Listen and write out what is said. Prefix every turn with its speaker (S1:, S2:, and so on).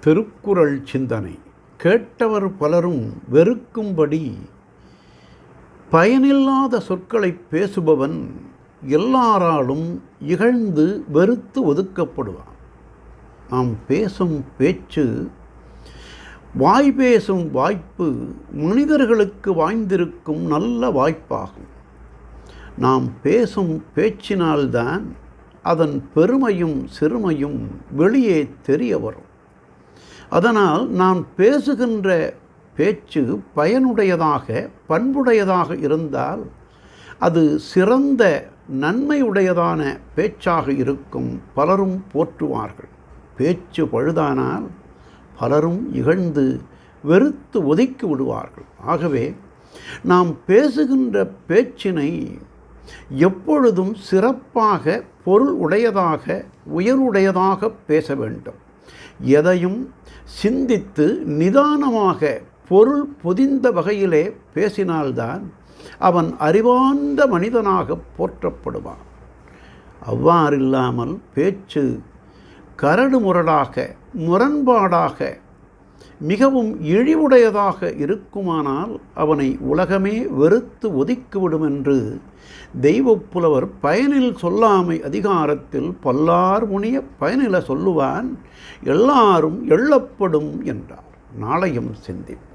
S1: திருக்குறள் சிந்தனை. கேட்டவர் பலரும் வெறுக்கும்படி பயனில்லாத சொற்களை பேசுபவன் எல்லாராலும் இகழ்ந்து வெறுத்து ஒதுக்கப்படுவான். நாம் பேசும் பேச்சு, வாய் பேசும் வாய்ப்பு மனிதர்களுக்கு வாய்ந்திருக்கும் நல்ல வாய்ப்பாகும். நாம் பேசும் பேச்சினால்தான் அதன் பெருமையும் சிறுமையும் வெளியே தெரிய வரும். அதனால் நான் பேசுகின்ற பேச்சு பயனுடையதாக பண்புடையதாக இருந்தால் அது சிறந்த நன்மையுடையதான பேச்சாக இருக்கும். பலரும் போற்றுவார்கள். பேச்சு பழுதானால் பலரும் இகழ்ந்து வெறுத்து ஒதுக்கி விடுவார்கள். ஆகவே நாம் பேசுகின்ற பேச்சினை எப்பொழுதும் சிறப்பாக பொருள் உடையதாக உயர்வுடையதாக பேச வேண்டும். எதையும் சிந்தித்து நிதானமாக பொருள் பொதிந்த வகையிலே பேசினால்தான் அவன் அறிவார்ந்த மனிதனாக போற்றப்படுவான். அவ்வாறில்லாமல் பேச்சு கரடுமுரடாக முரண்பாடாக மிகவும் இழிவுடையதாக இருக்குமானால் அவனை உலகமே வெறுத்து ஒதுக்கிவிடும் என்று தெய்வப்புலவர் பயனில் சொல்லாமை அதிகாரத்தில் பல்லார் முனிய பயனில சொல்லுவான் எல்லாரும் எள்ளப்படும் என்றார். நாளையும் சிந்திப்போம்.